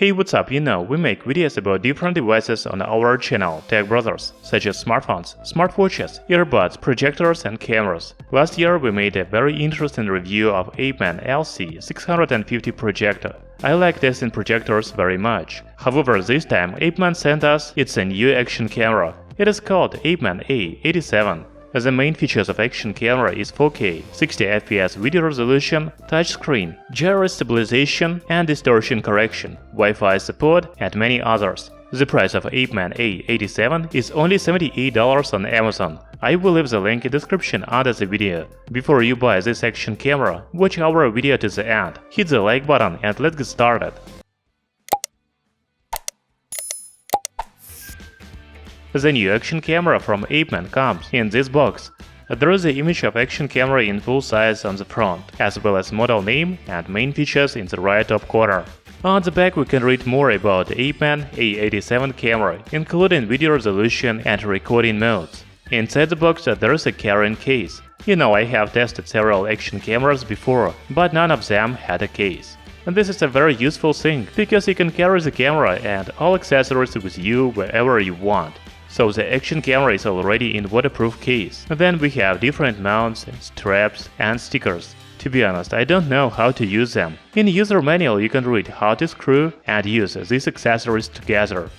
Hey, what's up? We make videos about different devices on our channel, Tech Brothers, such as smartphones, smartwatches, earbuds, projectors and cameras. Last year we made a very interesting review of APEMAN LC650 projector. I like testing projectors very much. However, this time APEMAN sent us its a new action camera. It is called APEMAN A87. The main features of action camera is 4K, 60fps video resolution, touchscreen, gyro stabilization and distortion correction, Wi-Fi support and many others. The price of APEMAN A87 is only $78 on Amazon. I will leave the link in the description under the video. Before you buy this action camera, watch our video to the end, hit the like button and let's get started. The new action camera from APEMAN comes in this box. There is the image of action camera in full size on the front, as well as model name and main features in the right top corner. On the back we can read more about the APEMAN A87 camera, including video resolution and recording modes. Inside the box there is a carrying case. I have tested several action cameras before, but none of them had a case. And this is a very useful thing, because you can carry the camera and all accessories with you wherever you want. So the action camera is already in waterproof case. Then we have different mounts, straps and stickers. To be honest, I don't know how to use them. In user manual you can read how to screw and use these accessories together.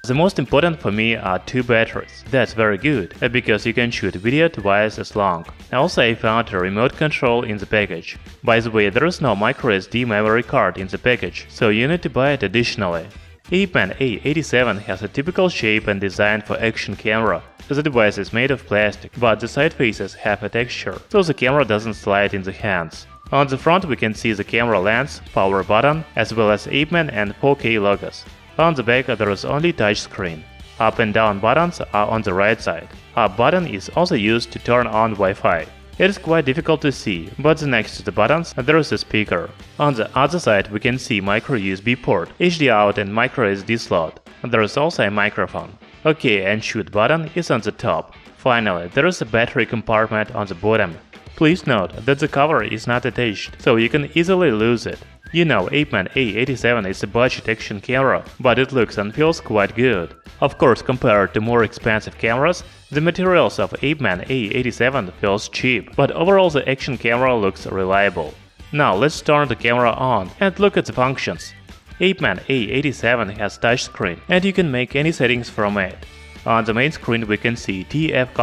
The most important for me are two batteries. That's very good, because you can shoot video twice as long. Also I found a remote control in the package. By the way, there is no microSD memory card in the package, so you need to buy it additionally. APEMAN A87 has a typical shape and design for action camera. The device is made of plastic, but the side faces have a texture, so the camera doesn't slide in the hands. On the front we can see the camera lens, power button, as well as APEMAN and 4K logos. On the back there is only touchscreen. Up and down buttons are on the right side. Up button is also used to turn on Wi-Fi. It is quite difficult to see, but next to the buttons there is a speaker. On the other side we can see micro USB port, HD out and micro SD slot. There is also a microphone. OK and shoot button is on the top. Finally, there is a battery compartment on the bottom. Please note that the cover is not attached, so you can easily lose it. APEMAN A87 is a budget action camera, but it looks and feels quite good. Of course, compared to more expensive cameras, the materials of APEMAN A87 feels cheap, but overall the action camera looks reliable. Now let's turn the camera on and look at the functions. APEMAN A87 has touchscreen and you can make any settings from it. On the main screen we can see TF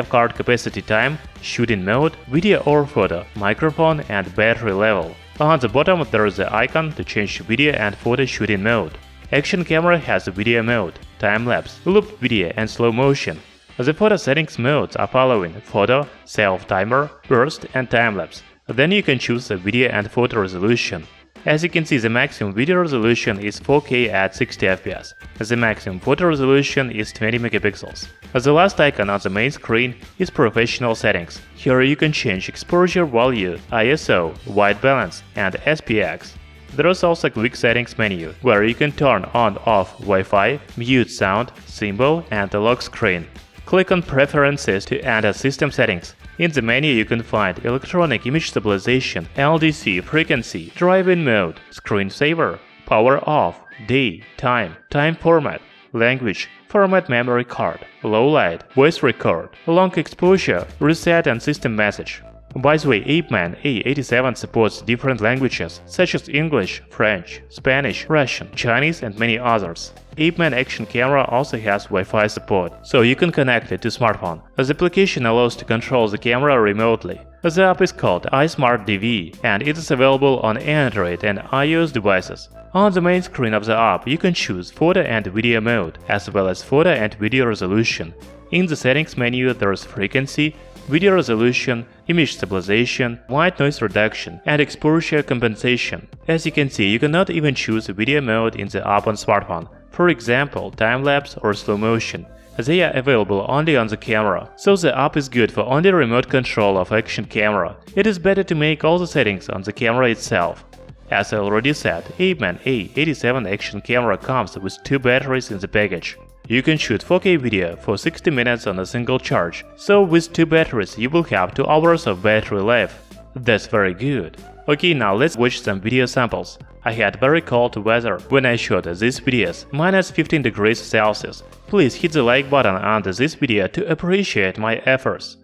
card capacity time, shooting mode, video or photo, microphone and battery level. On the bottom there is the icon to change video and photo shooting mode. Action camera has a video mode, time-lapse, loop video and slow motion. The photo settings modes are following: photo, self-timer, burst and time-lapse. Then you can choose the video and photo resolution. As you can see, the maximum video resolution is 4K at 60fps. The maximum photo resolution is 20 megapixels. The last icon on the main screen is professional settings. Here you can change exposure value, ISO, white balance and SPX. There is also a quick settings menu, where you can turn on/off Wi-Fi, mute sound, symbol and the lock screen. Click on Preferences to enter system settings. In the menu you can find electronic image stabilization, LDC frequency, drive-in mode, screensaver, power off, day, time format, language, format memory card, low light, voice record, long exposure, reset and system message. By the way, APEMAN A87 supports different languages such as English, French, Spanish, Russian, Chinese and many others. APEMAN action camera also has Wi-Fi support, so you can connect it to smartphone. The application allows to control the camera remotely. The app is called iSmartDV and it is available on Android and iOS devices. On the main screen of the app you can choose photo and video mode, as well as photo and video resolution. In the settings menu there is frequency, video resolution, image stabilization, white noise reduction, and exposure compensation. As you can see, you cannot even choose a video mode in the app on smartphone, for example, time-lapse or slow motion. They are available only on the camera, so the app is good for only remote control of action camera. It is better to make all the settings on the camera itself. As I already said, APEMAN A87 action camera comes with two batteries in the package. You can shoot 4K video for 60 minutes on a single charge, so with two batteries you will have 2 hours of battery life. That's very good. Okay, now let's watch some video samples. I had very cold weather when I shot these videos, minus 15 degrees Celsius. Please hit the like button under this video to appreciate my efforts.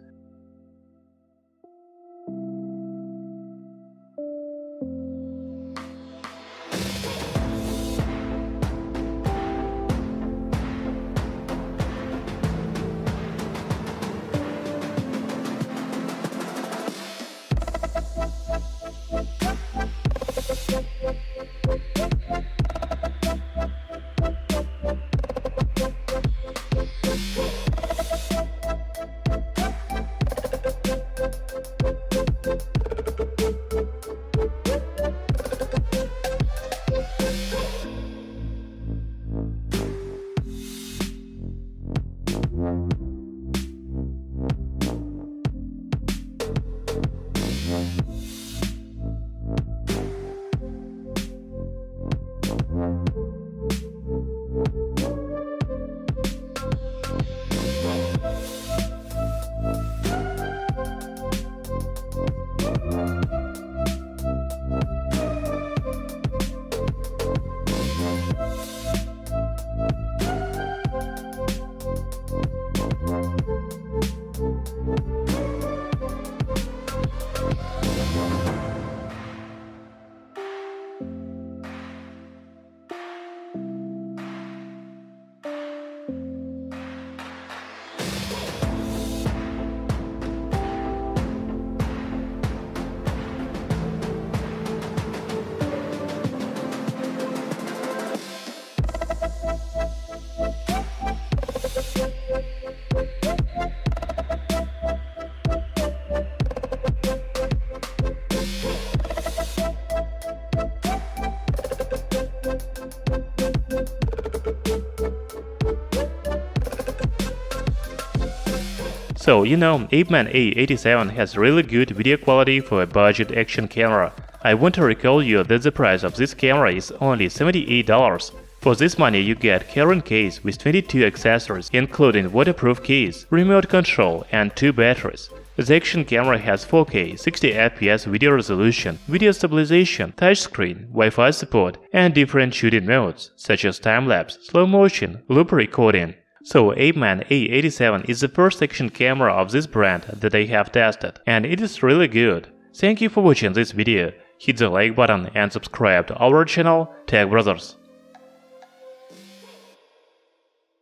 So, APEMAN A87 has really good video quality for a budget action camera. I want to recall you that the price of this camera is only $78. For this money you get carrying case with 22 accessories, including waterproof case, remote control and 2 batteries. The action camera has 4K 60 fps video resolution, video stabilization, touchscreen, Wi-Fi support, and different shooting modes such as time-lapse, slow motion, loop recording. So APEMAN A87 is the first action camera of this brand that I have tested, and it is really good. Thank you for watching this video. Hit the like button and subscribe to our channel, Tech Brothers.